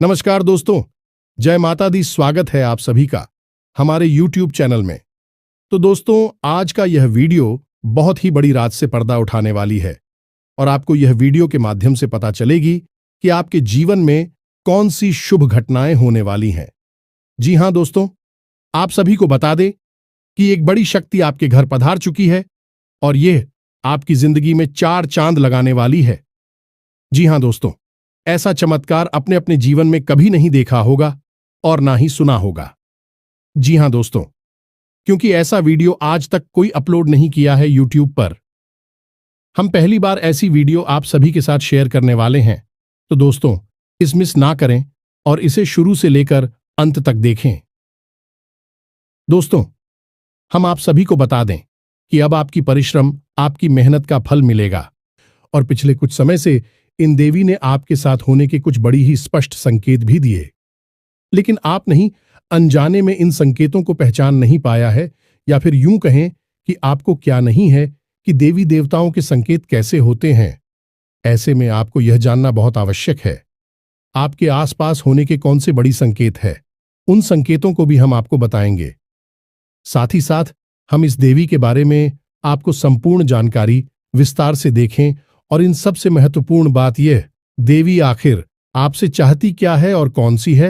नमस्कार दोस्तों, जय माता दी। स्वागत है आप सभी का हमारे YouTube चैनल में। तो दोस्तों, आज का यह वीडियो बहुत ही बड़ी रात से पर्दा उठाने वाली है और आपको यह वीडियो के माध्यम से पता चलेगी कि आपके जीवन में कौन सी शुभ घटनाएं होने वाली हैं। जी हां दोस्तों, आप सभी को बता दें कि एक बड़ी शक्ति आपके घर पधार चुकी है और यह आपकी जिंदगी में 4 चांद लगाने वाली है। जी हां दोस्तों, ऐसा चमत्कार अपने अपने जीवन में कभी नहीं देखा होगा और ना ही सुना होगा। जी हां दोस्तों, क्योंकि ऐसा वीडियो आज तक कोई अपलोड नहीं किया है YouTube पर। हम पहली बार ऐसी वीडियो आप सभी के साथ शेयर करने वाले हैं। तो दोस्तों, इस मिस ना करें और इसे शुरू से लेकर अंत तक देखें। दोस्तों, हम आप सभी को बता दें कि अब आपकी परिश्रम, आपकी मेहनत का फल मिलेगा और पिछले कुछ समय से इन देवी ने आपके साथ होने के कुछ बड़ी ही स्पष्ट संकेत भी दिए, लेकिन आप नहीं अनजाने में इन संकेतों को पहचान नहीं पाया है, या फिर यूं कहें कि आपको क्या नहीं है कि देवी देवताओं के संकेत कैसे होते हैं। ऐसे में आपको यह जानना बहुत आवश्यक है आपके आसपास होने के कौन से बड़ी संकेत है। उन संकेतों को भी हम आपको बताएंगे। साथ ही साथ हम इस देवी के बारे में आपको संपूर्ण जानकारी विस्तार से देखें और इन सबसे महत्वपूर्ण बात यह, देवी आखिर आपसे चाहती क्या है और कौन सी है,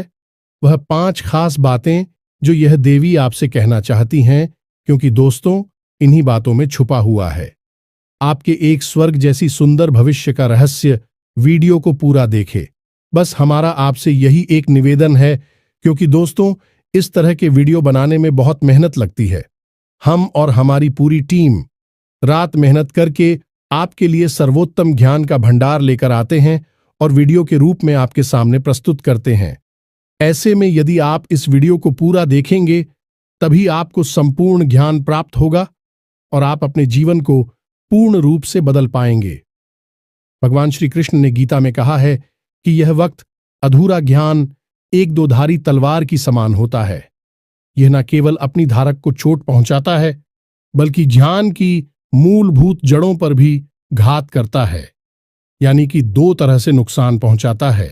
वह 5 खास बातें जो यह देवी आपसे कहना चाहती हैं, क्योंकि दोस्तों, इन्हीं बातों में छुपा हुआ है आपके एक स्वर्ग जैसी सुंदर भविष्य का रहस्य। वीडियो को पूरा देखें। बस हमारा आपसे यही एक निवेदन है, क्योंकि दोस्तों, इस तरह के वीडियो बनाने में बहुत मेहनत लगती है। हम और हमारी पूरी टीम रात मेहनत करके आपके लिए सर्वोत्तम ज्ञान का भंडार लेकर आते हैं और वीडियो के रूप में आपके सामने प्रस्तुत करते हैं। ऐसे में यदि आप इस वीडियो को पूरा देखेंगे, तभी आपको संपूर्ण ज्ञान प्राप्त होगा और आप अपने जीवन को पूर्ण रूप से बदल पाएंगे। भगवान श्री कृष्ण ने गीता में कहा है कि यह वक्त अधूरा ज्ञान एक 2धारी तलवार की समान होता है। यह न केवल अपनी धारक को चोट पहुंचाता है, बल्कि ज्ञान की मूलभूत जड़ों पर भी घात करता है, यानी कि 2 तरह से नुकसान पहुंचाता है।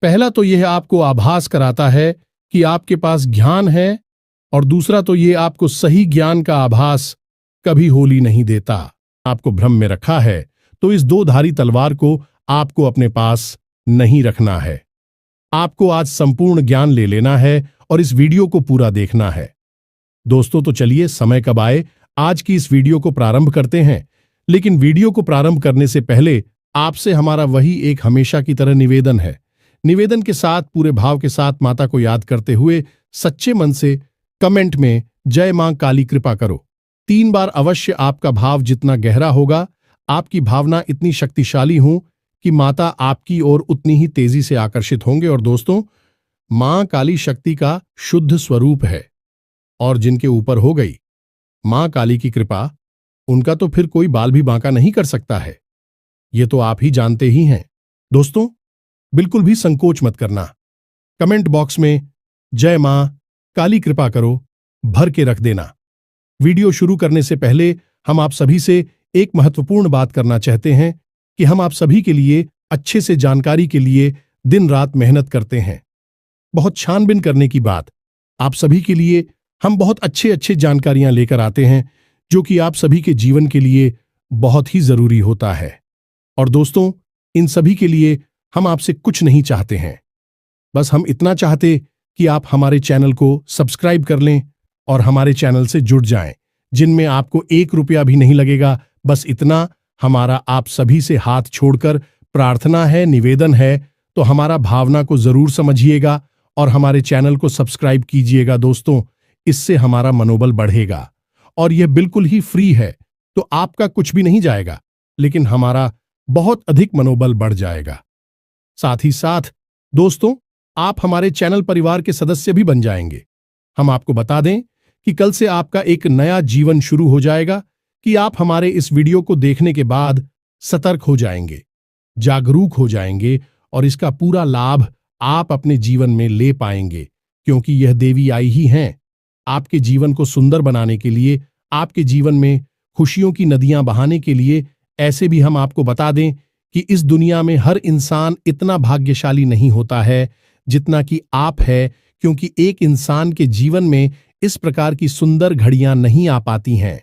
पहला तो यह आपको आभास कराता है कि आपके पास ज्ञान है, और दूसरा तो यह आपको सही ज्ञान का आभास कभी होली नहीं देता। आपको भ्रम में रखा है, तो इस 2धारी तलवार को आपको अपने पास नहीं रखना है। आपको आज संपूर्ण ज्ञान ले लेना है और इस वीडियो को पूरा देखना है। दोस्तों, तो चलिए, समय कब आए, आज की इस वीडियो को प्रारंभ करते हैं। लेकिन वीडियो को प्रारंभ करने से पहले आपसे हमारा वही एक हमेशा की तरह निवेदन है। निवेदन के साथ, पूरे भाव के साथ माता को याद करते हुए सच्चे मन से कमेंट में जय मां काली कृपा करो 3 बार अवश्य। आपका भाव जितना गहरा होगा, आपकी भावना इतनी शक्तिशाली हो कि माता आपकी ओर उतनी ही तेजी से आकर्षित होंगे। और दोस्तों, मां काली शक्ति का शुद्ध स्वरूप है और जिनके ऊपर हो गई मां काली की कृपा, उनका तो फिर कोई बाल भी बांका नहीं कर सकता है। ये तो आप ही जानते ही हैं। दोस्तों, बिल्कुल भी संकोच मत करना। कमेंट बॉक्स में जय मां काली कृपा करो भर के रख देना। वीडियो शुरू करने से पहले हम आप सभी से एक महत्वपूर्ण बात करना चाहते हैं कि हम आप सभी के लिए अच्छे से जानकारी के लिए दिन रात मेहनत करते हैं। बहुत छानबीन करने की बात, आप सभी के लिए हम बहुत अच्छे जानकारियां लेकर आते हैं, जो कि आप सभी के जीवन के लिए बहुत ही जरूरी होता है। और दोस्तों, इन सभी के लिए हम आपसे कुछ नहीं चाहते हैं। बस हम इतना चाहते कि आप हमारे चैनल को सब्सक्राइब कर लें और हमारे चैनल से जुड़ जाएं, जिनमें आपको 1 रुपया भी नहीं लगेगा। बस इतना हमारा आप सभी से हाथ छोड़कर प्रार्थना है, निवेदन है। तो हमारा भावना को जरूर समझिएगा और हमारे चैनल को सब्सक्राइब कीजिएगा। दोस्तों, इससे हमारा मनोबल बढ़ेगा और यह बिल्कुल ही फ्री है, तो आपका कुछ भी नहीं जाएगा, लेकिन हमारा बहुत अधिक मनोबल बढ़ जाएगा। साथ ही साथ दोस्तों, आप हमारे चैनल परिवार के सदस्य भी बन जाएंगे। हम आपको बता दें कि कल से आपका एक नया जीवन शुरू हो जाएगा कि आप हमारे इस वीडियो को देखने के बाद सतर्क हो जाएंगे, जागरूक हो जाएंगे और इसका पूरा लाभ आप अपने जीवन में ले पाएंगे, क्योंकि यह देवी आई ही हैं आपके जीवन को सुंदर बनाने के लिए, आपके जीवन में खुशियों की नदियां बहाने के लिए। ऐसे भी हम आपको बता दें कि इस दुनिया में हर इंसान इतना भाग्यशाली नहीं होता है जितना कि आप है, क्योंकि एक इंसान के जीवन में इस प्रकार की सुंदर घड़ियां नहीं आ पाती हैं।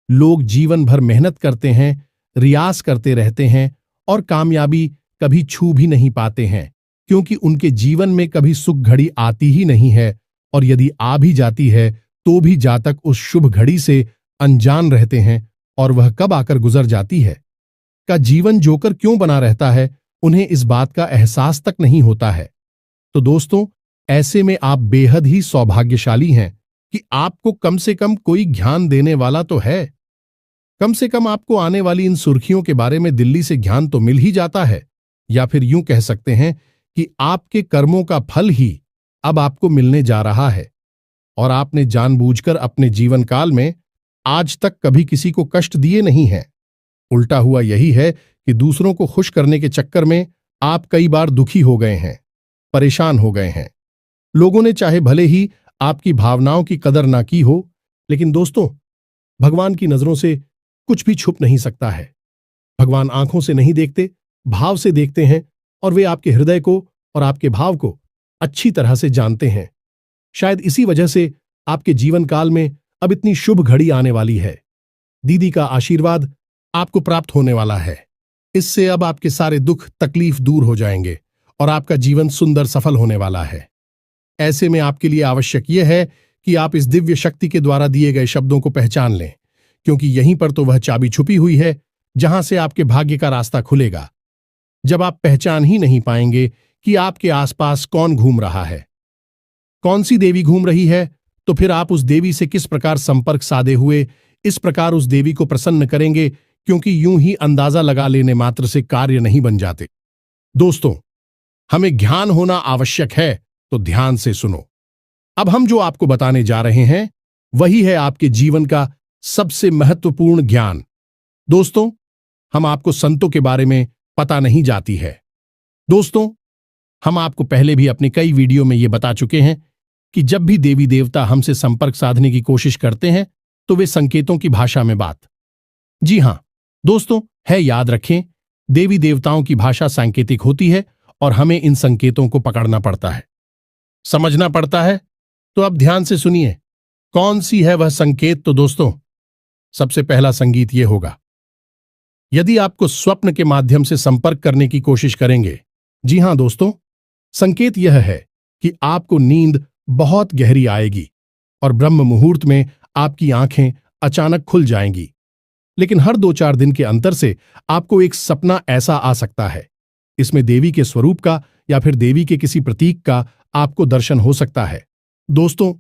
लोग जीवन भर मेहनत करते हैं, रियाज करते रहते हैं और कामयाबी कभी छू भी नहीं पाते हैं, क्योंकि उनके जीवन में कभी सुख घड़ी आती ही नहीं है, और यदि आ भी जाती है तो भी जातक उस शुभ घड़ी से अनजान रहते हैं और वह कब आकर गुजर जाती है का जीवन जोकर क्यों बना रहता है, उन्हें इस बात का एहसास तक नहीं होता है। तो दोस्तों, ऐसे में आप बेहद ही सौभाग्यशाली हैं कि आपको कम से कम कोई ज्ञान देने वाला तो है। कम से कम आपको आने वाली इन सुर्खियों के बारे में दिल्ली से ज्ञान तो मिल ही जाता है, या फिर यूं कह सकते हैं कि आपके कर्मों का फल ही अब आपको मिलने जा रहा है, और आपने जानबूझकर अपने जीवन काल में आज तक कभी किसी को कष्ट दिए नहीं हैं। उल्टा हुआ यही है कि दूसरों को खुश करने के चक्कर में आप कई बार दुखी हो गए हैं, परेशान हो गए हैं। लोगों ने चाहे भले ही आपकी भावनाओं की कदर ना की हो, लेकिन दोस्तों, भगवान की नजरों से कुछ भी छुप नहीं सकता है। भगवान आंखों से नहीं देखते, भाव से देखते हैं, और वे आपके हृदय को और आपके भाव को अच्छी तरह से जानते हैं। शायद इसी वजह से आपके जीवन काल में अब इतनी शुभ घड़ी आने वाली है। दीदी का आशीर्वाद आपको प्राप्त होने वाला है। इससे अब आपके सारे दुख तकलीफ दूर हो जाएंगे और आपका जीवन सुंदर सफल होने वाला है। ऐसे में आपके लिए आवश्यक यह है कि आप इस दिव्य शक्ति के द्वारा दिए गए शब्दों को पहचान लें, क्योंकि यहीं पर तो वह चाबी छुपी हुई है जहां से आपके भाग्य का रास्ता खुलेगा। जब आप पहचान ही नहीं पाएंगे कि आपके आसपास कौन घूम रहा है, कौन सी देवी घूम रही है, तो फिर आप उस देवी से किस प्रकार संपर्क साधे हुए इस प्रकार उस देवी को प्रसन्न करेंगे, क्योंकि यूं ही अंदाजा लगा लेने मात्र से कार्य नहीं बन जाते। दोस्तों, हमें ज्ञान होना आवश्यक है, तो ध्यान से सुनो। अब हम जो आपको बताने जा रहे हैं वही है आपके जीवन का सबसे महत्वपूर्ण ज्ञान। दोस्तों, हम आपको संतों के बारे में पता नहीं जाती है। दोस्तों, हम आपको पहले भी अपने कई वीडियो में यह बता चुके हैं कि जब भी देवी देवता हमसे संपर्क साधने की कोशिश करते हैं तो वे संकेतों की भाषा में बात। जी हां दोस्तों, है, याद रखें, देवी देवताओं की भाषा सांकेतिक होती है और हमें इन संकेतों को पकड़ना पड़ता है, समझना पड़ता है। तो अब ध्यान से सुनिए, कौन सी है वह संकेत। तो दोस्तों, सबसे पहला संगीत यह होगा, यदि आपको स्वप्न के माध्यम से संपर्क करने की कोशिश करेंगे। जी हां दोस्तों, संकेत यह है कि आपको नींद बहुत गहरी आएगी और ब्रह्म मुहूर्त में आपकी आंखें अचानक खुल जाएंगी। लेकिन हर 2-4 दिन के अंतर से आपको एक सपना ऐसा आ सकता है, इसमें देवी के स्वरूप का या फिर देवी के किसी प्रतीक का आपको दर्शन हो सकता है। दोस्तों,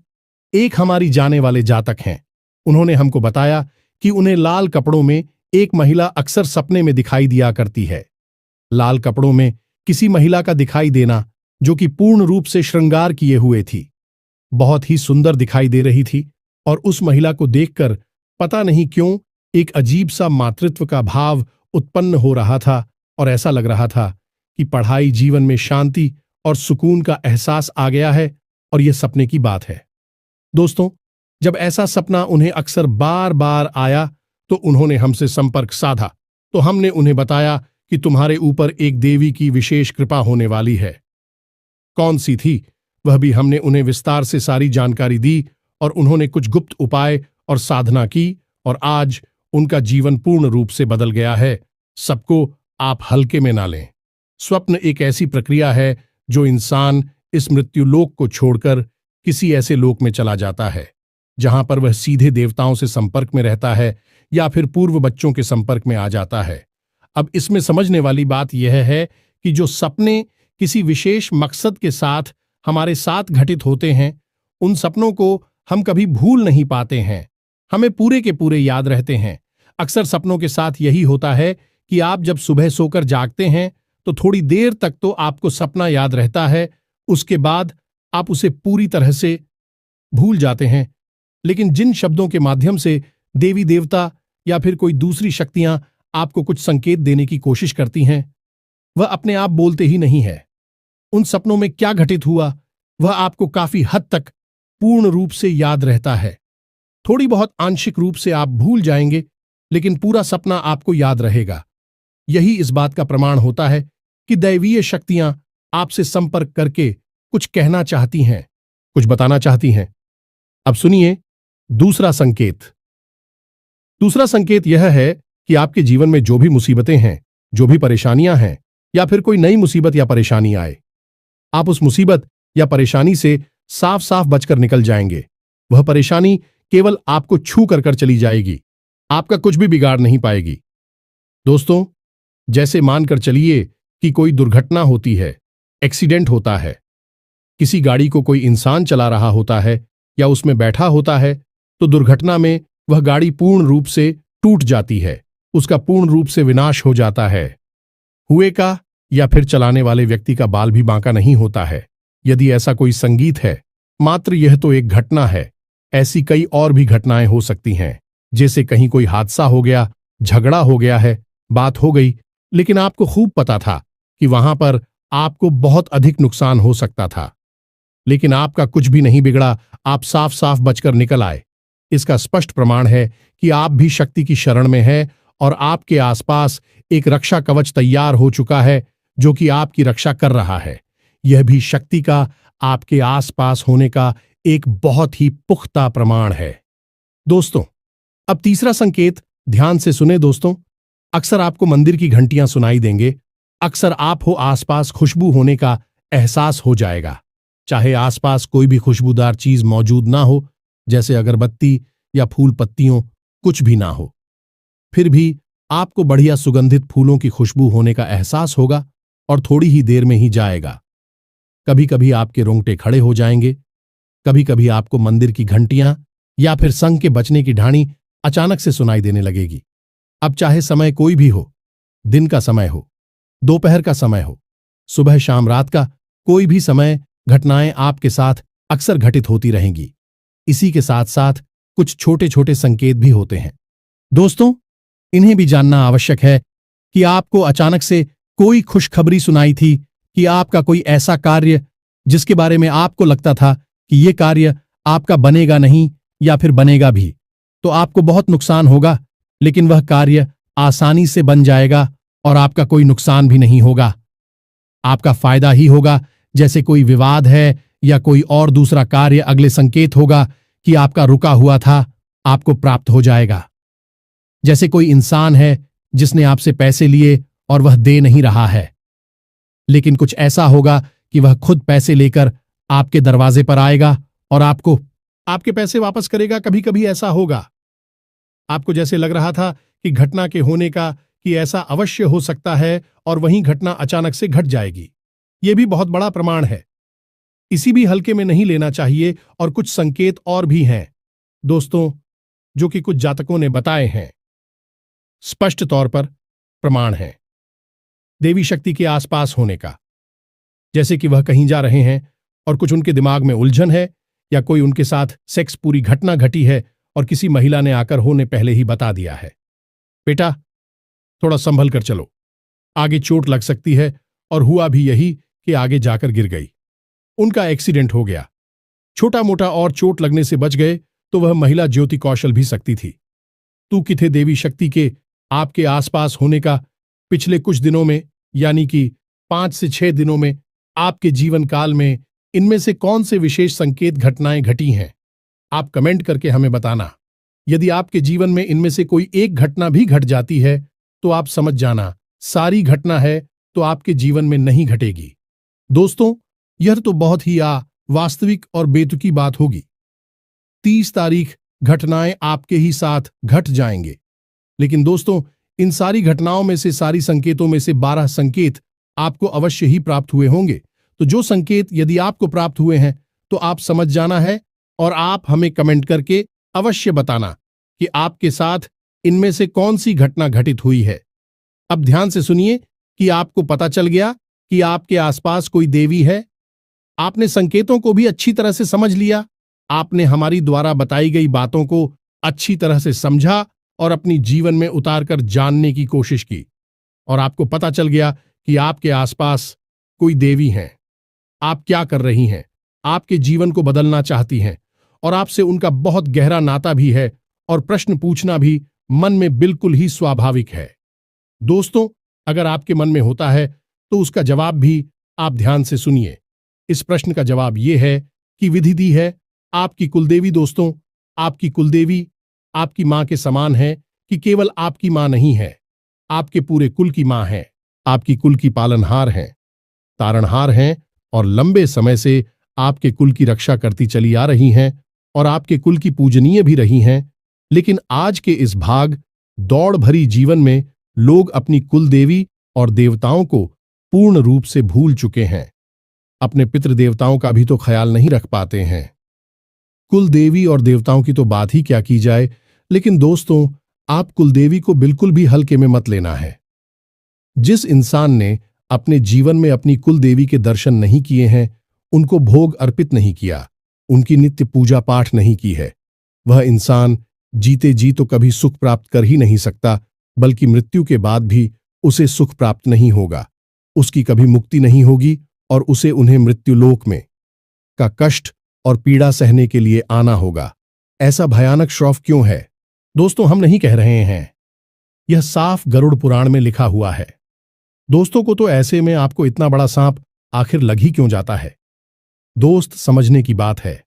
एक हमारी जाने वाले जातक हैं, उन्होंने हमको बताया कि उन्हें लाल कपड़ों में एक महिला अक्सर सपने में दिखाई दिया करती है। लाल कपड़ों में किसी महिला का दिखाई देना जो कि पूर्ण रूप से श्रृंगार किए हुए थी, बहुत ही सुंदर दिखाई दे रही थी, और उस महिला को देखकर पता नहीं क्यों एक अजीब सा मातृत्व का भाव उत्पन्न हो रहा था, और ऐसा लग रहा था कि पढ़ाई जीवन में शांति और सुकून का एहसास आ गया है, और यह सपने की बात है। दोस्तों, जब ऐसा सपना उन्हें अक्सर बार बार आया तो उन्होंने हमसे संपर्क साधा, तो हमने उन्हें बताया कि तुम्हारे ऊपर एक देवी की विशेष कृपा होने वाली है। कौन सी थी वह भी हमने उन्हें विस्तार से सारी जानकारी दी, और उन्होंने कुछ गुप्त उपाय और साधना की, और आज उनका जीवन पूर्ण रूप से बदल गया है। सबको आप हल्के में ना लें। स्वप्न एक ऐसी प्रक्रिया है जो इंसान इस मृत्युलोक को छोड़कर किसी ऐसे लोक में चला जाता है जहां पर वह सीधे देवताओं से संपर्क में रहता है या फिर पूर्व बच्चों के संपर्क में आ जाता है। अब इसमें समझने वाली बात यह है कि जो सपने किसी विशेष मकसद के साथ हमारे साथ घटित होते हैं, उन सपनों को हम कभी भूल नहीं पाते हैं, हमें पूरे के पूरे याद रहते हैं। अक्सर सपनों के साथ यही होता है कि आप जब सुबह सोकर जागते हैं तो थोड़ी देर तक तो आपको सपना याद रहता है, उसके बाद आप उसे पूरी तरह से भूल जाते हैं। लेकिन जिन शब्दों के माध्यम से देवी देवता या फिर कोई दूसरी शक्तियां आपको कुछ संकेत देने की कोशिश करती हैं, वह अपने आप बोलते ही नहीं है। उन सपनों में क्या घटित हुआ वह आपको काफी हद तक पूर्ण रूप से याद रहता है। थोड़ी बहुत आंशिक रूप से आप भूल जाएंगे, लेकिन पूरा सपना आपको याद रहेगा। यही इस बात का प्रमाण होता है कि दैवीय शक्तियां आपसे संपर्क करके कुछ कहना चाहती हैं, कुछ बताना चाहती हैं। अब सुनिए दूसरा संकेत। दूसरा संकेत यह है कि आपके जीवन में जो भी मुसीबतें हैं, जो भी परेशानियां हैं, या फिर कोई नई मुसीबत या परेशानी आए, आप उस मुसीबत या परेशानी से साफ साफ बचकर निकल जाएंगे। वह परेशानी केवल आपको छू कर चली जाएगी, आपका कुछ भी बिगाड़ नहीं पाएगी। दोस्तों, जैसे मानकर चलिए कि कोई दुर्घटना होती है, एक्सीडेंट होता है, किसी गाड़ी को कोई इंसान चला रहा होता है या उसमें बैठा होता है, तो दुर्घटना में वह गाड़ी पूर्ण रूप से टूट जाती है, उसका पूर्ण रूप से विनाश हो जाता है। हुए का या फिर चलाने वाले व्यक्ति का बाल भी बांका नहीं होता है। यदि ऐसा कोई संगीत है, मात्र यह तो एक घटना है, ऐसी कई और भी घटनाएं हो सकती हैं, जैसे कहीं कोई हादसा हो गया, झगड़ा हो गया है, बात हो गई, लेकिन आपको खूब पता था कि वहां पर आपको बहुत अधिक नुकसान हो सकता था, लेकिन आपका कुछ भी नहीं बिगड़ा, आप साफ साफ बचकर निकल आए। इसका स्पष्ट प्रमाण है कि आप भी शक्ति की शरण में हैं और आपके आसपास एक रक्षा कवच तैयार हो चुका है जो कि आपकी रक्षा कर रहा है। यह भी शक्ति का आपके आसपास होने का एक बहुत ही पुख्ता प्रमाण है। दोस्तों, अब तीसरा संकेत ध्यान से सुने दोस्तों। अक्सर आपको मंदिर की घंटियां सुनाई देंगे, अक्सर आप हो आसपास खुशबू होने का एहसास हो जाएगा, चाहे आसपास कोई भी खुशबूदार चीज मौजूद ना हो, जैसे अगरबत्ती या फूल पत्तियों, कुछ भी ना हो, फिर भी आपको बढ़िया सुगंधित फूलों की खुशबू होने का एहसास होगा और थोड़ी ही देर में ही जाएगा। कभी कभी आपके रोंगटे खड़े हो जाएंगे, कभी कभी आपको मंदिर की घंटियां या फिर संग के बजने की ढाणी अचानक से सुनाई देने लगेगी। अब चाहे समय कोई भी हो, दिन का समय हो, दोपहर का समय हो, सुबह शाम रात का कोई भी समय, घटनाएं आपके साथ अक्सर घटित होती रहेंगी। इसी के साथ साथ कुछ छोटे छोटे संकेत भी होते हैं। दोस्तों, इन्हें भी जानना आवश्यक है कि आपको अचानक से कोई खुशखबरी सुनाई थी कि आपका कोई ऐसा कार्य जिसके बारे में आपको लगता था कि यह कार्य आपका बनेगा नहीं या फिर बनेगा भी, तो आपको बहुत नुकसान होगा, लेकिन वह कार्य आसानी से बन जाएगा और आपका कोई नुकसान भी नहीं होगा, आपका फायदा ही होगा। जैसे कोई विवाद है या कोई और दूसरा कार्य, अगले संकेत होगा कि आपका रुका हुआ था, आपको प्राप्त हो जाएगा। जैसे कोई इंसान है जिसने आपसे पैसे लिए और वह दे नहीं रहा है, लेकिन कुछ ऐसा होगा कि वह खुद पैसे लेकर आपके दरवाजे पर आएगा और आपको आपके पैसे वापस करेगा। कभी कभी ऐसा होगा, आपको जैसे लग रहा था कि घटना के होने का कि ऐसा अवश्य हो सकता है और वहीं घटना अचानक से घट जाएगी। यह भी बहुत बड़ा प्रमाण है, इसी भी हल्के में नहीं लेना चाहिए। और कुछ संकेत और भी हैं दोस्तों, जो कि कुछ जातकों ने बताए हैं, स्पष्ट तौर पर प्रमाण है देवी शक्ति के आसपास होने का। जैसे कि वह कहीं जा रहे हैं और कुछ उनके दिमाग में उलझन है, या कोई उनके साथ सेक्स पूरी घटना घटी है और किसी महिला ने आकर होने पहले ही बता दिया है, बेटा थोड़ा संभल कर चलो, आगे चोट लग सकती है। और हुआ भी यही कि आगे जाकर गिर गई, उनका एक्सीडेंट हो गया। छोटा मोटा और चोट लगने से बच गए तो वह महिला ज्योति कौशल भी सकती थी। तू किथे देवी शक्ति के आपके आसपास होने का पिछले कुछ दिनों में, यानी कि 5 से 6 दिनों में, आपके जीवन काल में इनमें से कौन से विशेष संकेत घटनाएं घटी हैं, आप कमेंट करके हमें बताना। यदि आपके जीवन में इनमें से कोई एक घटना भी घट जाती है तो आप समझ जाना सारी घटना है तो आपके जीवन में नहीं घटेगी। दोस्तों, यह तो बहुत ही वास्तविक और बेतुकी बात होगी। 30 तारीख घटनाएं आपके ही साथ घट जाएंगे, लेकिन दोस्तों इन सारी घटनाओं में से, सारी संकेतों में से 12 संकेत आपको अवश्य ही प्राप्त हुए होंगे। तो जो संकेत यदि आपको प्राप्त हुए हैं तो आप समझ जाना है और आप हमें कमेंट करके अवश्य बताना कि आपके साथ इनमें से कौन सी घटना घटित हुई है। अब ध्यान से सुनिए कि आपको पता चल गया कि आपके आसपास कोई देवी है, आपने संकेतों को भी अच्छी तरह से समझ लिया, आपने हमारी द्वारा बताई गई बातों को अच्छी तरह से समझा और अपनी जीवन में उतारकर जानने की कोशिश की, और आपको पता चल गया कि आपके आसपास कोई देवी हैं। आप क्या कर रही हैं, आपके जीवन को बदलना चाहती हैं और आपसे उनका बहुत गहरा नाता भी है, और प्रश्न पूछना भी मन में बिल्कुल ही स्वाभाविक है। दोस्तों, अगर आपके मन में होता है तो उसका जवाब भी आप ध्यान से सुनिए। इस प्रश्न का जवाब यह है कि विधि दी है आपकी कुलदेवी। दोस्तों, आपकी कुलदेवी आपकी मां के समान है कि केवल आपकी मां नहीं है, आपके पूरे कुल की मां है। आपकी कुल की पालनहार हैं, तारणहार हैं और लंबे समय से आपके कुल की रक्षा करती चली आ रही हैं और आपके कुल की पूजनीय भी रही हैं। लेकिन आज के इस भाग दौड़ भरी जीवन में लोग अपनी कुल देवी और देवताओं को पूर्ण रूप से भूल चुके हैं। अपने पितृदेवताओं का भी तो ख्याल नहीं रख पाते हैं। कुल देवी और देवताओं की तो बात ही क्या की जाए। लेकिन दोस्तों, आप कुलदेवी को बिल्कुल भी हल्के में मत लेना है। जिस इंसान ने अपने जीवन में अपनी कुल देवी के दर्शन नहीं किए हैं, उनको भोग अर्पित नहीं किया, उनकी नित्य पूजा पाठ नहीं की है, वह इंसान जीते जी तो कभी सुख प्राप्त कर ही नहीं सकता, बल्कि मृत्यु के बाद भी उसे सुख प्राप्त नहीं होगा। उसकी कभी मुक्ति नहीं होगी और उसे उन्हें मृत्युलोक में का कष्ट और पीड़ा सहने के लिए आना होगा। ऐसा भयानक श्राप क्यों है? दोस्तों, हम नहीं कह रहे हैं, यह साफ गरुड़ पुराण में लिखा हुआ है। दोस्तों को तो ऐसे में आपको इतना बड़ा सांप आखिर लग ही क्यों जाता है? दोस्त, समझने की बात है।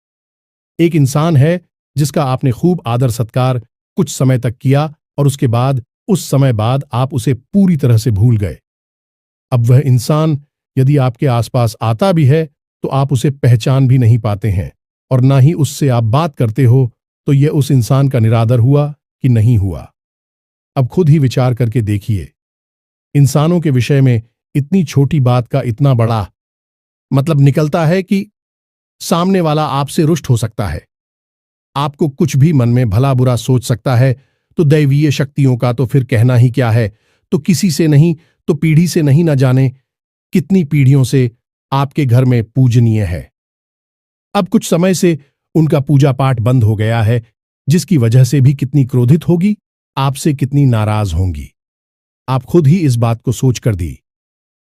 एक इंसान है जिसका आपने खूब आदर सत्कार कुछ समय तक किया और उसके बाद उस समय बाद आप उसे पूरी तरह से भूल गए। अब वह इंसान यदि आपके आसपास आता भी है तो आप उसे पहचान भी नहीं पाते हैं और ना ही उससे आप बात करते हो, तो यह उस इंसान का निरादर हुआ कि नहीं हुआ? अब खुद ही विचार करके देखिए। इंसानों के विषय में इतनी छोटी बात का इतना बड़ा मतलब निकलता है कि सामने वाला आपसे रुष्ट हो सकता है, आपको कुछ भी मन में भला बुरा सोच सकता है। तो दैवीय शक्तियों का तो फिर कहना ही क्या है। तो किसी से नहीं तो पीढ़ी से नहीं, न जाने कितनी पीढ़ियों से आपके घर में पूजनीय है। अब कुछ समय से उनका पूजा पाठ बंद हो गया है, जिसकी वजह से भी कितनी क्रोधित होगी, आपसे कितनी नाराज होंगी। आप खुद ही इस बात को सोच कर दी।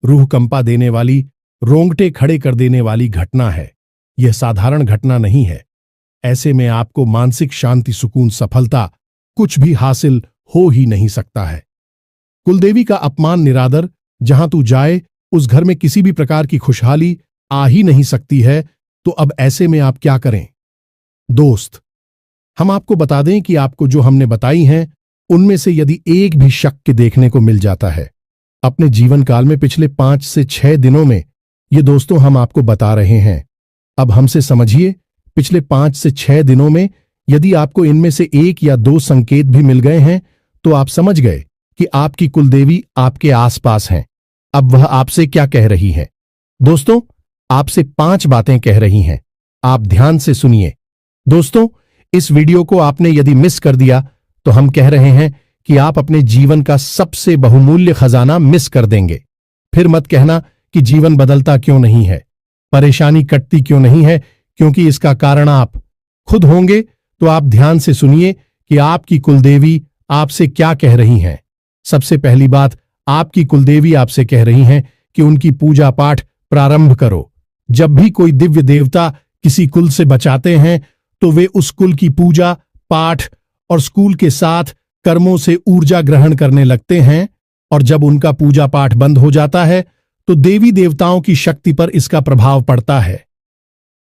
रूह कंपा देने वाली, रोंगटे खड़े कर देने वाली घटना है। यह साधारण घटना नहीं है। ऐसे में आपको मानसिक शांति, सुकून, सफलता कुछ भी हासिल हो ही नहीं सकता है। कुलदेवी का अपमान, निरादर, जहां तू जाए उस घर में किसी भी प्रकार की खुशहाली आ ही नहीं सकती है। तो अब ऐसे में आप क्या करें? दोस्त, हम आपको बता दें कि आपको जो हमने बताई हैं उनमें से यदि एक भी शक देखने को मिल जाता है अपने जीवन काल में पिछले 5 से 6 दिनों में, ये दोस्तों हम आपको बता रहे हैं। अब हमसे समझिए, पिछले 5 से 6 दिनों में यदि आपको इनमें से 1 या 2 संकेत भी मिल गए हैं तो आप समझ गए कि आपकी कुलदेवी आपके आसपास हैं। अब वह आपसे क्या कह रही है? दोस्तों, आपसे 5 बातें कह रही हैं। आप ध्यान से सुनिए। दोस्तों, इस वीडियो को आपने यदि मिस कर दिया तो हम कह रहे हैं कि आप अपने जीवन का सबसे बहुमूल्य खजाना मिस कर देंगे। फिर मत कहना कि जीवन बदलता क्यों नहीं है, परेशानी कटती क्यों नहीं है, क्योंकि इसका कारण आप खुद होंगे। तो आप ध्यान से सुनिए कि आपकी कुलदेवी आपसे क्या कह रही हैं। सबसे पहली बात, आपकी कुलदेवी आपसे कह रही हैं कि उनकी पूजा पाठ प्रारंभ करो। जब भी कोई दिव्य देवता किसी कुल से बचाते हैं तो वे उस कुल की पूजा पाठ और स्कूल के साथ कर्मों से ऊर्जा ग्रहण करने लगते हैं, और जब उनका पूजा पाठ बंद हो जाता है तो देवी देवताओं की शक्ति पर इसका प्रभाव पड़ता है।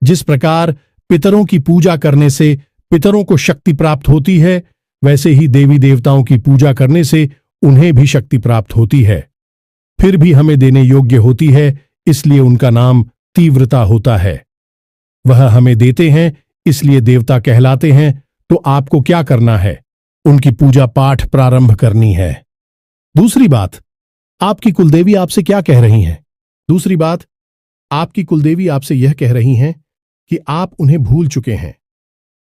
जिस प्रकार पितरों की पूजा करने से पितरों को शक्ति प्राप्त होती है, वैसे ही देवी देवताओं की पूजा करने से उन्हें भी शक्ति प्राप्त होती है। फिर भी हमें देने योग्य होती है, इसलिए उनका नाम तीव्रता होता है। वह हमें देते हैं, इसलिए देवता कहलाते हैं। तो आपको क्या करना है? उनकी पूजा पाठ प्रारंभ करनी है। दूसरी बात, आपकी कुलदेवी आपसे क्या कह रही हैं? दूसरी बात, आपकी कुलदेवी आपसे यह कह रही हैं कि आप उन्हें भूल चुके हैं,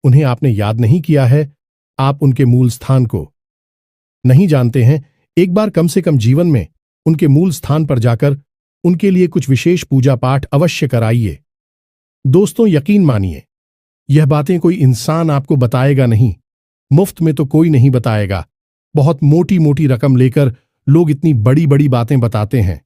उन्हें आपने याद नहीं किया है, आप उनके मूल स्थान को नहीं जानते हैं। एक बार कम से कम जीवन में उनके मूल स्थान पर जाकर उनके लिए कुछ विशेष पूजा पाठ अवश्य कराइए। दोस्तों, यकीन मानिए, यह बातें कोई इंसान आपको बताएगा नहीं, मुफ्त में तो कोई नहीं बताएगा। बहुत मोटी मोटी रकम लेकर लोग इतनी बड़ी बड़ी बातें बताते हैं।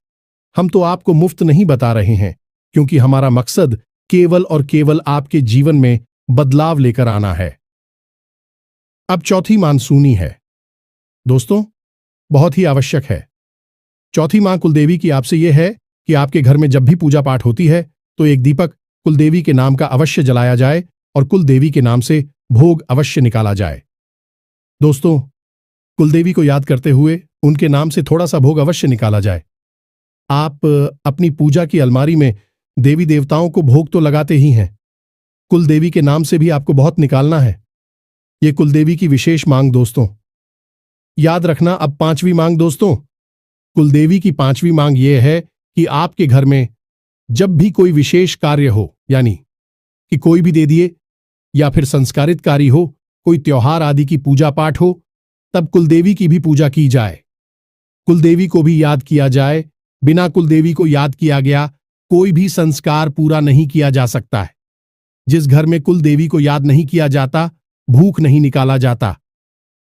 हम तो आपको मुफ्त नहीं बता रहे हैं, क्योंकि हमारा मकसद केवल और केवल आपके जीवन में बदलाव लेकर आना है। अब चौथी मानसूनी है। दोस्तों, बहुत ही आवश्यक है। चौथी मां कुलदेवी की आपसे यह है कि आपके घर में जब भी पूजा पाठ होती है तो एक दीपक कुलदेवी के नाम का अवश्य जलाया जाए और कुलदेवी के नाम से भोग अवश्य निकाला जाए। दोस्तों, कुलदेवी को याद करते हुए उनके नाम से थोड़ा सा भोग अवश्य निकाला जाए। आप अपनी पूजा की अलमारी में देवी देवताओं को भोग तो लगाते ही हैं, कुलदेवी के नाम से भी आपको बहुत निकालना है। ये कुलदेवी की विशेष मांग दोस्तों। याद रखना अब पांचवी मांग दोस्तों, कुलदेवी की पांचवी मांग यह है कि आपके घर में जब भी कोई विशेष कार्य हो, यानी कि कोई भी दे दिए या फिर संस्कारित कार्य हो, कोई त्योहार आदि की पूजा पाठ हो, तब कुलदेवी की भी पूजा की जाए, कुलदेवी को भी याद किया जाए। बिना कुलदेवी को याद किया गया कोई भी संस्कार पूरा नहीं किया जा सकता है। जिस घर में कुलदेवी को याद नहीं किया जाता, भूख नहीं निकाला जाता,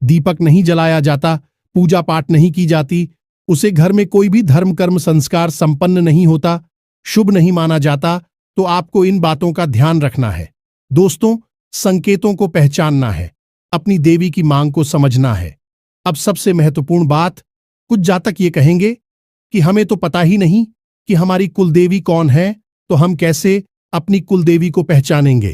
दीपक नहीं जलाया जाता, पूजा पाठ नहीं की जाती, उसे घर में कोई भी धर्म कर्म संस्कार संपन्न नहीं होता, शुभ नहीं माना जाता। तो आपको इन बातों का ध्यान रखना है दोस्तों, संकेतों को पहचानना है, अपनी देवी की मांग को समझना है। अब सबसे महत्वपूर्ण बात, कुछ जातक ये कहेंगे कि हमें तो पता ही नहीं कि हमारी कुलदेवी कौन है, तो हम कैसे अपनी कुलदेवी को पहचानेंगे,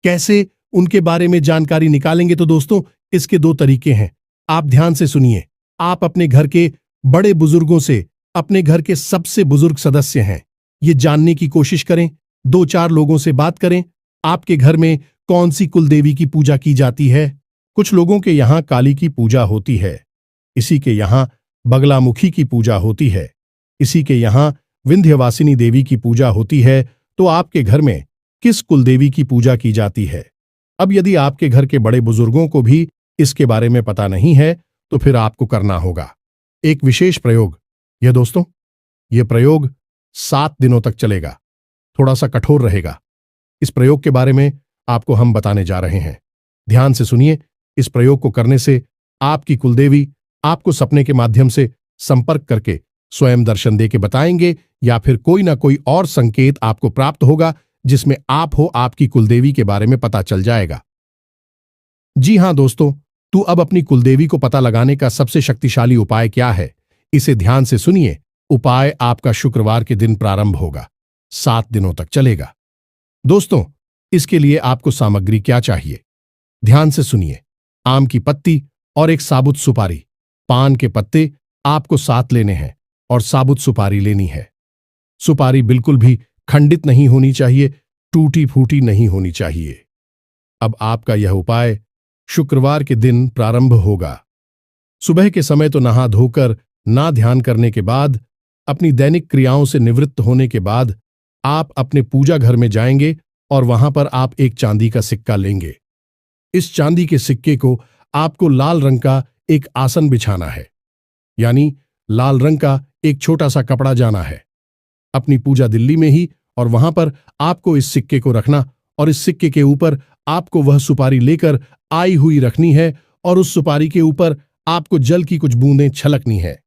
कैसे उनके बारे में जानकारी निकालेंगे। तो दोस्तों, इसके दो तरीके हैं, आप ध्यान से सुनिए। आप अपने घर के बड़े बुजुर्गों से, अपने घर के सबसे बुजुर्ग सदस्य हैं, ये जानने की कोशिश करें, दो चार लोगों से बात करें, आपके घर में कौन सी कुलदेवी की पूजा की जाती है। कुछ लोगों के यहां काली की पूजा होती है, इसी के यहां बगलामुखी की पूजा होती है, इसी के यहां विंध्यवासिनी देवी की पूजा होती है। तो आपके घर में किस कुलदेवी की पूजा की जाती है? अब यदि आपके घर के बड़े बुजुर्गों को भी इसके बारे में पता नहीं है, तो फिर आपको करना होगा एक विशेष प्रयोग। यह दोस्तों, यह प्रयोग 7 दिनों तक चलेगा, थोड़ा सा कठोर रहेगा। इस प्रयोग के बारे में आपको हम बताने जा रहे हैं, ध्यान से सुनिए। इस प्रयोग को करने से आपकी कुलदेवी आपको सपने के माध्यम से संपर्क करके स्वयं दर्शन देके बताएंगे, या फिर कोई ना कोई और संकेत आपको प्राप्त होगा जिसमें आप हो आपकी कुलदेवी के बारे में पता चल जाएगा। जी हां दोस्तों, तो अब अपनी कुलदेवी को पता लगाने का सबसे शक्तिशाली उपाय क्या है, इसे ध्यान से सुनिए। उपाय आपका शुक्रवार के दिन प्रारंभ होगा, 7 दिनों तक चलेगा। दोस्तों, इसके लिए आपको सामग्री क्या चाहिए, ध्यान से सुनिए। आम की पत्ती और एक साबुत सुपारी, पान के पत्ते आपको 7 लेने हैं और साबुत सुपारी लेनी है। सुपारी बिल्कुल भी खंडित नहीं होनी चाहिए, टूटी फूटी नहीं होनी चाहिए। अब आपका यह उपाय शुक्रवार के दिन प्रारंभ होगा। सुबह के समय तो नहा धोकर, ना ध्यान करने के बाद, अपनी दैनिक क्रियाओं से निवृत्त होने के बाद आप अपने पूजा घर में जाएंगे और वहां पर आप एक चांदी का सिक्का लेंगे। इस चांदी के सिक्के को आपको लाल रंग का एक आसन बिछाना है, यानी लाल रंग का एक छोटा सा कपड़ा जाना है अपनी पूजा दिल्ली में ही, और वहां पर आपको इस सिक्के को रखना और इस सिक्के के ऊपर आपको वह सुपारी लेकर आई हुई रखनी है और उस सुपारी के ऊपर आपको जल की कुछ बूंदें छलकनी है।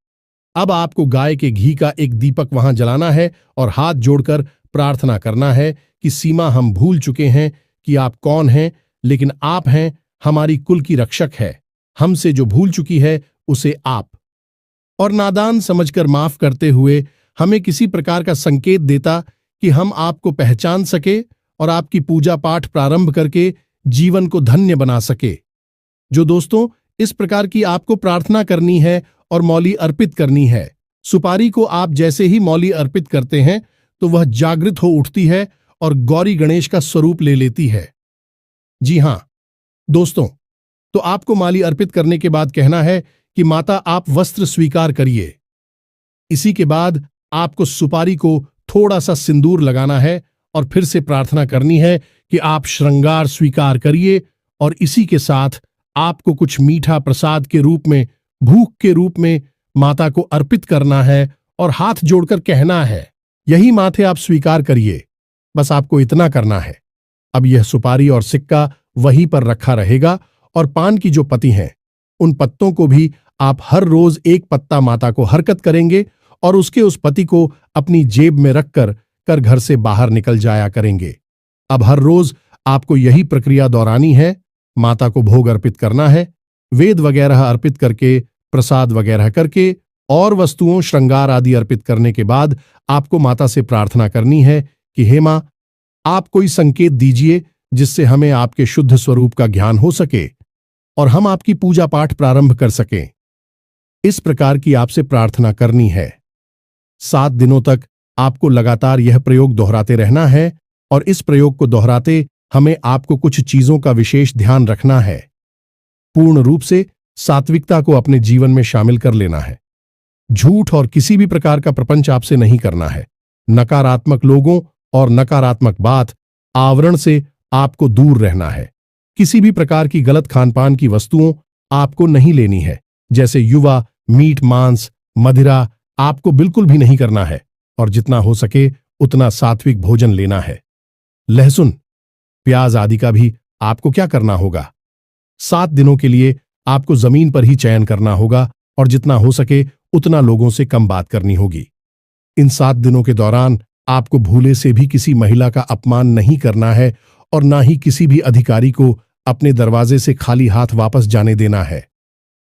अब आपको गाय के घी का एक दीपक वहां जलाना है और हाथ जोड़कर प्रार्थना करना है कि सीमा, हम भूल चुके हैं कि आप कौन हैं, लेकिन आप हैं हमारी कुल की रक्षक है, हमसे जो भूल चुकी है उसे आप और नादान समझकर माफ करते हुए हमें किसी प्रकार का संकेत देता कि हम आपको पहचान सके और आपकी पूजा पाठ प्रारंभ करके जीवन को धन्य बना सके। जो दोस्तों, इस प्रकार की आपको प्रार्थना करनी है और मौली अर्पित करनी है। सुपारी को आप जैसे ही मौली अर्पित करते हैं तो वह जागृत हो उठती है और गौरी गणेश का स्वरूप ले लेती है। जी हां दोस्तों, तो आपको माली अर्पित करने के बाद कहना है कि माता आप वस्त्र स्वीकार करिए। इसी के बाद आपको सुपारी को थोड़ा सा सिंदूर लगाना है और फिर से प्रार्थना करनी है कि आप श्रृंगार स्वीकार करिए, और इसी के साथ आपको कुछ मीठा प्रसाद के रूप में, भूख के रूप में माता को अर्पित करना है और हाथ जोड़कर कहना है, यही माथे आप स्वीकार करिए। बस आपको इतना करना है। अब यह सुपारी और सिक्का वहीं पर रखा रहेगा और पान की जो पत्ती हैं, उन पत्तों को भी आप हर रोज एक पत्ता माता को हरकत करेंगे और उसके उस पत्ती को अपनी जेब में रखकर घर से बाहर निकल जाया करेंगे। अब हर रोज आपको यही प्रक्रिया दोहरानी है। माता को भोग अर्पित करना है, वेद वगैरह अर्पित करके, प्रसाद वगैरह करके और वस्तुओं श्रृंगार आदि अर्पित करने के बाद आपको माता से प्रार्थना करनी है कि हे मां, आप कोई संकेत दीजिए जिससे हमें आपके शुद्ध स्वरूप का ज्ञान हो सके और हम आपकी पूजा पाठ प्रारंभ कर सकें। इस प्रकार की आपसे प्रार्थना करनी है। 7 दिनों तक आपको लगातार यह प्रयोग दोहराते रहना है और इस प्रयोग को दोहराते हमें आपको कुछ चीजों का विशेष ध्यान रखना है। पूर्ण रूप से सात्विकता को अपने जीवन में शामिल कर लेना है। झूठ और किसी भी प्रकार का प्रपंच आपसे नहीं करना है। नकारात्मक लोगों और नकारात्मक बात आवरण से आपको दूर रहना है। किसी भी प्रकार की गलत खानपान की वस्तुओं आपको नहीं लेनी है, जैसे युवा, मीट, मांस, मदिरा आपको बिल्कुल भी नहीं करना है और जितना हो सके उतना सात्विक भोजन लेना है। लहसुन, प्याज आदि का भी आपको क्या करना होगा? 7 दिनों के लिए आपको जमीन पर ही चयन करना होगा और जितना हो सके उतना लोगों से कम बात करनी होगी। इन 7 दिनों के दौरान आपको भूले से भी किसी महिला का अपमान नहीं करना है और ना ही किसी भी अधिकारी को अपने दरवाजे से खाली हाथ वापस जाने देना है।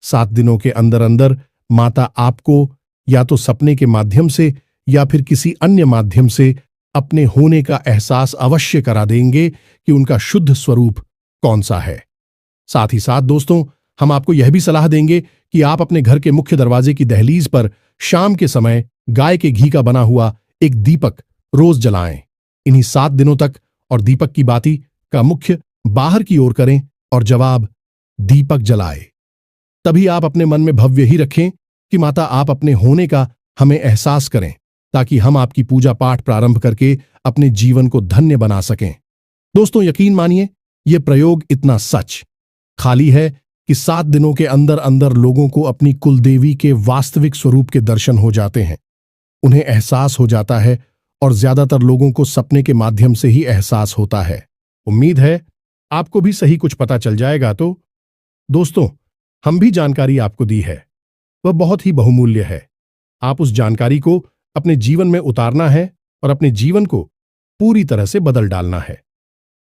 7 दिनों के अंदर अंदर माता आपको या तो सपने के माध्यम से या फिर किसी अन्य माध्यम से अपने होने का एहसास अवश्य करा देंगे कि उनका शुद्ध स्वरूप कौन सा है। साथ ही साथ दोस्तों, हम आपको यह भी सलाह देंगे कि आप अपने घर के मुख्य दरवाजे की दहलीज पर शाम के समय गाय के घी का बना हुआ एक दीपक रोज जलाएं। इन्हीं 7 दिनों तक और दीपक की बाती का मुख्य बाहर की ओर करें और जवाब दीपक जलाए। तभी आप अपने मन में भव्य ही रखें कि माता आप अपने होने का हमें एहसास करें, ताकि हम आपकी पूजा पाठ प्रारंभ करके अपने जीवन को धन्य बना सकें। दोस्तों, यकीन मानिए, यह प्रयोग इतना सच खाली है कि 7 दिनों के अंदर अंदर लोगों को अपनी कुलदेवी के वास्तविक स्वरूप के दर्शन हो जाते हैं, उन्हें एहसास हो जाता है और ज्यादातर लोगों को सपने के माध्यम से ही एहसास होता है। उम्मीद है आपको भी सही कुछ पता चल जाएगा। तो दोस्तों, हम भी जानकारी आपको दी है, वह बहुत ही बहुमूल्य है। आप उस जानकारी को अपने जीवन में उतारना है और अपने जीवन को पूरी तरह से बदल डालना है।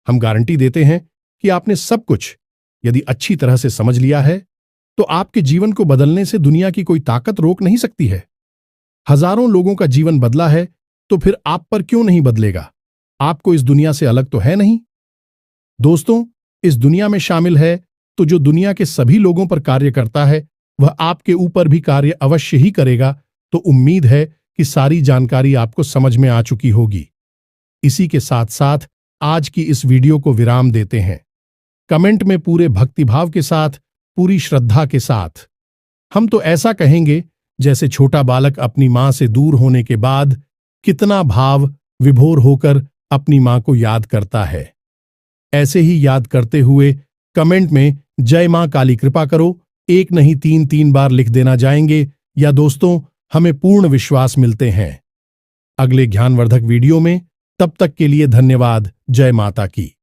हम गारंटी देते हैं कि आपने सब कुछ यदि अच्छी तरह से समझ लिया है तो आपके जीवन को बदलने से दुनिया की कोई ताकत रोक नहीं सकती है। हजारों लोगों का जीवन बदला है तो फिर आप पर क्यों नहीं बदलेगा? आपको इस दुनिया से अलग तो है नहीं। दोस्तों, इस दुनिया में शामिल है तो जो दुनिया के सभी लोगों पर कार्य करता है वह आपके ऊपर भी कार्य अवश्य ही करेगा। तो उम्मीद है कि सारी जानकारी आपको समझ में आ चुकी होगी। इसी के साथ साथ आज की इस वीडियो को विराम देते हैं। कमेंट में पूरे भक्तिभाव के साथ, पूरी श्रद्धा के साथ हम तो ऐसा कहेंगे जैसे छोटा बालक अपनी मां से दूर होने के बाद कितना भाव विभोर होकर अपनी मां को याद करता है। ऐसे ही याद करते हुए कमेंट में जय मां काली कृपा करो 1 नहीं 3 बार लिख देना जाएंगे, या दोस्तों हमें पूर्ण विश्वास मिलते हैं। अगले ज्ञानवर्धक वीडियो में, तब तक के लिए धन्यवाद। जय माता की।